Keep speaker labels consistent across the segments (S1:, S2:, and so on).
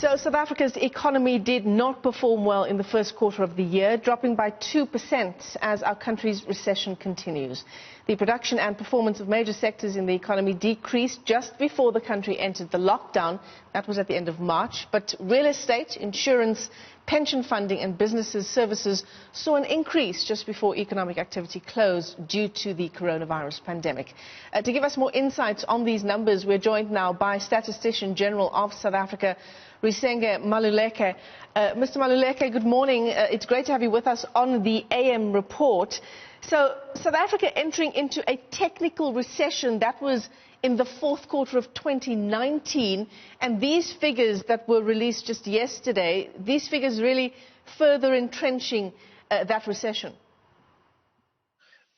S1: So South Africa's economy did not perform well in the first quarter of the year, dropping by 2% as our country's recession continues. The production and performance of major sectors in the economy decreased just before the country entered the lockdown. That was at the end of March. But real estate, insurance, pension funding and businesses services saw an increase just before economic activity closed due to the coronavirus pandemic. To give us more insights on these numbers, we're joined now by Statistician-General of South Africa, Risenga Maluleke. Mr. Maluleke, good morning. It's great to have you with us on the AM report. So, South Africa entering into a technical recession, that was in the fourth quarter of 2019, and these figures that were released just yesterday, these figures really further entrenching that recession.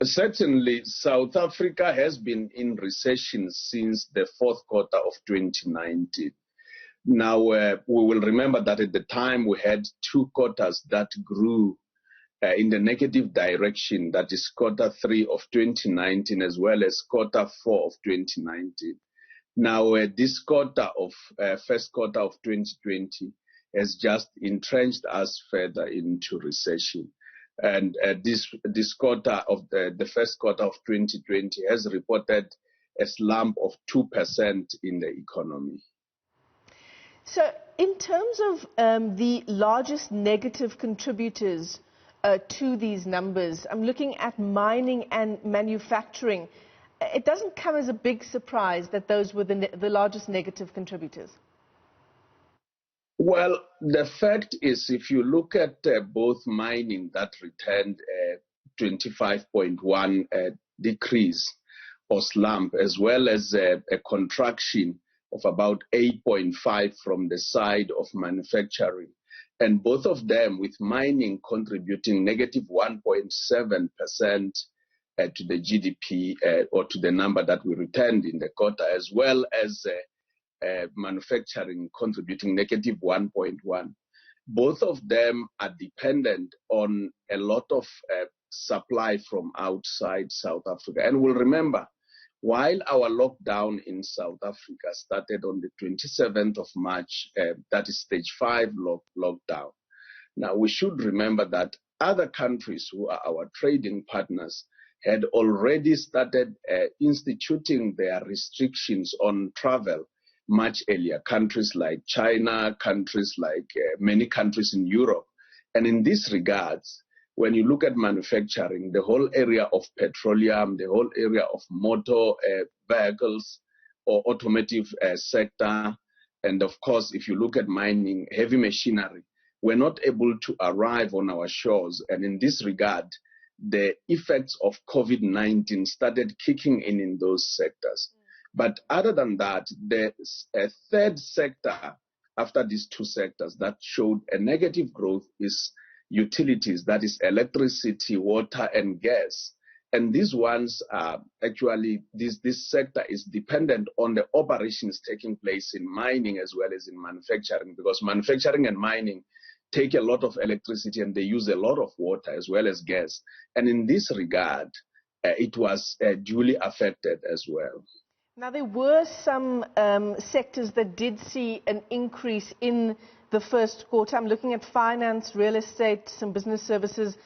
S2: Certainly, South Africa has been in recession since the fourth quarter of 2019. Now, we will remember that at the time we had two quarters that grew in the negative direction, that is quarter 3 of 2019 as well as quarter 4 of 2019. Now, this quarter of first quarter of 2020 has just entrenched us further into recession. And this quarter of the first quarter of 2020 has reported a slump of 2% in the economy.
S1: So, in terms of the largest negative contributors to these numbers, I'm looking at mining and manufacturing. It doesn't come as a big surprise that those were the largest negative contributors.
S2: Well, the fact is, if you look at both mining, that returned a 25.1 decrease or slump, as well as a contraction of about 8.5 from the side of manufacturing. And both of them, with mining contributing negative 1.7% to the GDP or to the number that we returned in the quarter, as well as manufacturing contributing negative 1.1. Both of them are dependent on a lot of supply from outside South Africa. And we'll remember, while our lockdown in South Africa started on the 27th of March, that is stage 5 lockdown. Now, we should remember that other countries who are our trading partners had already started instituting their restrictions on travel much earlier. Countries like China, countries like many countries in Europe. And in this regards, when you look at manufacturing, the whole area of petroleum, the whole area of motor vehicles or automotive sector, and of course, if you look at mining, heavy machinery, we're not able to arrive on our shores. And in this regard, the effects of COVID-19 started kicking in those sectors. But other than that, there's a third sector after these two sectors that showed a negative growth is utilities, that is electricity, water, and gas. And these ones are actually, this sector is dependent on the operations taking place in mining as well as in manufacturing, because manufacturing and mining take a lot of electricity and they use a lot of water as well as gas. And in this regard, it was duly affected as well.
S1: Now, there were some sectors that did see an increase in the first quarter. I'm looking at finance, real estate, some business services,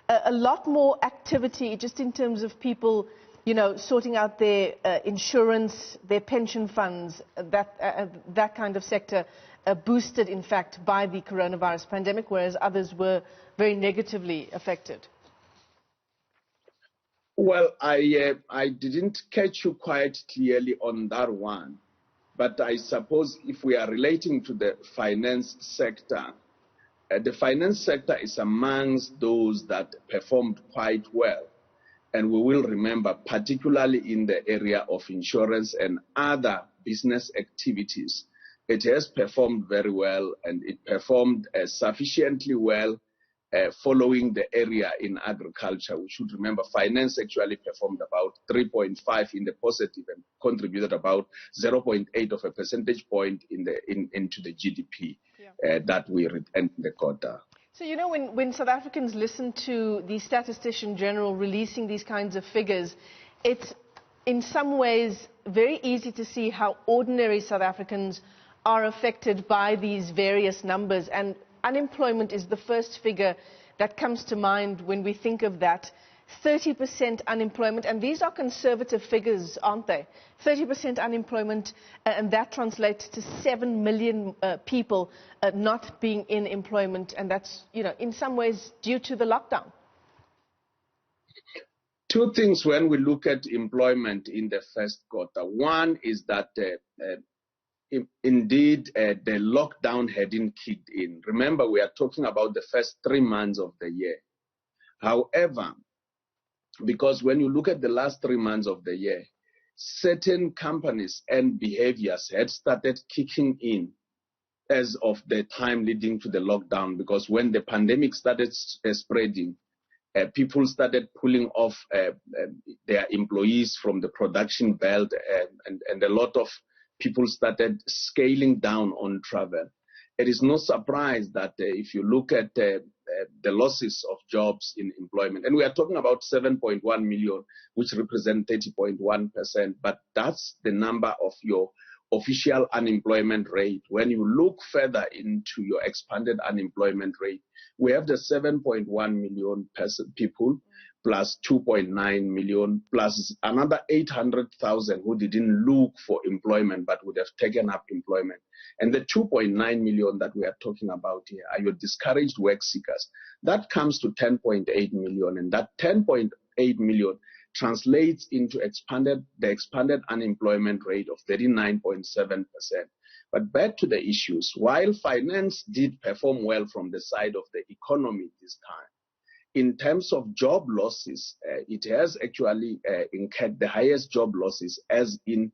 S1: a lot more activity just in terms of people, you know, sorting out their insurance, their pension funds, that kind of sector boosted, in fact, by the coronavirus pandemic, whereas others were very negatively affected.
S2: Well, I didn't catch you quite clearly on that one, but I suppose if we are relating to the finance sector, the finance sector is amongst those that performed quite well. And we will remember, particularly in the area of insurance and other business activities, it has performed very well, and it performed sufficiently well. Following the area in agriculture. We should remember finance actually performed about 3.5 in the positive and contributed about 0.8 of a percentage point into the GDP that we returned in the quarter.
S1: So, you know, when South Africans listen to the Statistician-General releasing these kinds of figures, it's in some ways very easy to see how ordinary South Africans are affected by these various numbers, and unemployment is the first figure that comes to mind when we think of that. 30% unemployment, and these are conservative figures, aren't they? 30% unemployment, and that translates to 7 million people not being in employment, and that's, in some ways due to the lockdown.
S2: Two things when we look at employment in the first quarter. One is that indeed the lockdown hadn't kicked in. Remember, we are talking about the first 3 months of the year. However, because when you look at the last 3 months of the year, certain companies and behaviors had started kicking in as of the time leading to the lockdown, because when the pandemic started spreading, people started pulling off their employees from the production belt, and a lot of people started scaling down on travel. It is no surprise that if you look at the losses of jobs in employment, and we are talking about 7.1 million, which represent 30.1%, but that's the number of your official unemployment rate. When you look further into your expanded unemployment rate, we have the 7.1 million people plus 2.9 million plus another 800,000 who didn't look for employment but would have taken up employment. And the 2.9 million that we are talking about here are your discouraged work seekers. That comes to 10.8 million, and that 10.8 million translates into the expanded unemployment rate of 39.7%. But back to the issues. While finance did perform well from the side of the economy this time, in terms of job losses, it has actually incurred the highest job losses, as in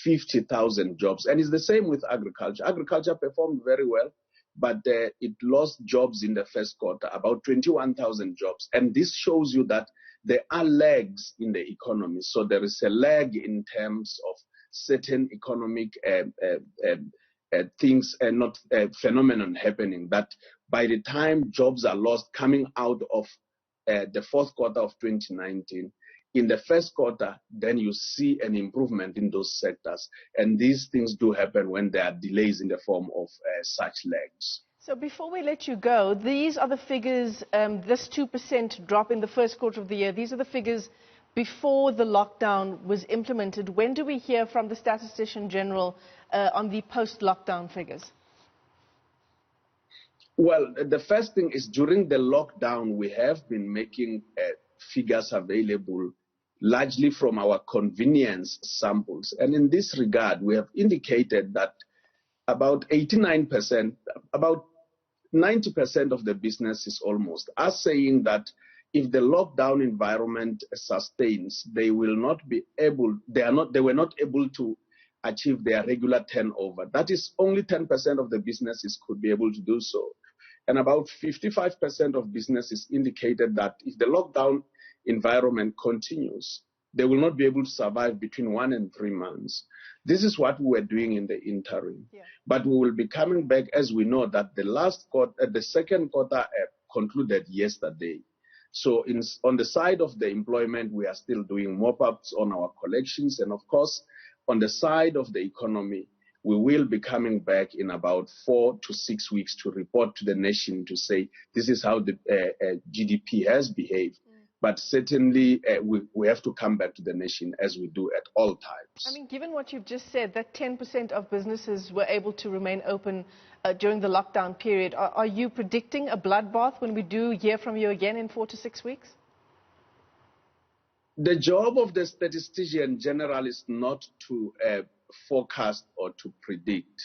S2: 50,000 jobs. And it's the same with agriculture. Agriculture performed very well, but it lost jobs in the first quarter, about 21,000 jobs. And this shows you that there are lags in the economy. So there is a lag in terms of certain economic things, not phenomenon happening, that by the time jobs are lost coming out of the fourth quarter of 2019, in the first quarter, then you see an improvement in those sectors. And these things do happen when there are delays in the form of such lags.
S1: So before we let you go, these are the figures, this 2% drop in the first quarter of the year, these are the figures before the lockdown was implemented. When do we hear from the Statistician-General on the post-lockdown figures?
S2: Well, the first thing is, during the lockdown, we have been making figures available largely from our convenience samples. And in this regard, we have indicated that about 89%, about 90% of the businesses almost are saying that if the lockdown environment sustains, they were not able to achieve their regular turnover. That is, only 10% of the businesses could be able to do so. And about 55% of businesses indicated that if the lockdown environment continues, they will not be able to survive between 1 and 3 months. This is what we were doing in the interim. Yeah. But we will be coming back, as we know that the second quarter concluded yesterday. So on the side of the employment, we are still doing mop-ups on our collections. And of course, on the side of the economy, we will be coming back in about 4 to 6 weeks to report to the nation to say this is how the GDP has behaved. But certainly we have to come back to the nation, as we do at all times.
S1: I mean, given what you've just said, that 10% of businesses were able to remain open during the lockdown period, are you predicting a bloodbath when we do hear from you again in 4 to 6 weeks?
S2: The job of the Statistician-General is not to forecast or to predict,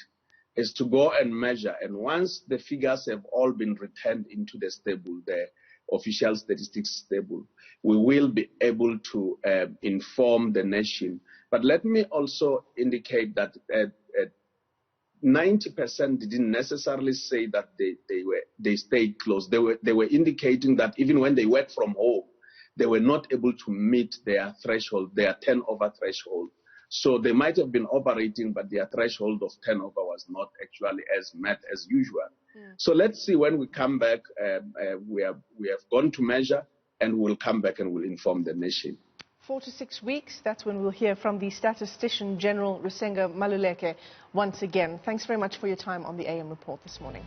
S2: is to go and measure. And once the figures have all been returned into the stable, the official statistics stable, we will be able to inform the nation. But let me also indicate that 90% didn't necessarily say that they stayed closed. They were indicating that even when they worked from home, they were not able to meet their threshold, their turnover threshold. So they might have been operating, but their threshold of turnover was not actually as met as usual. So let's see when we come back. We have gone to measure, and we'll come back and we'll inform the nation.
S1: 4 to 6 weeks. That's when we'll hear from the Statistician-General Risenga Maluleke once again. Thanks very much for your time on the AM Report this morning.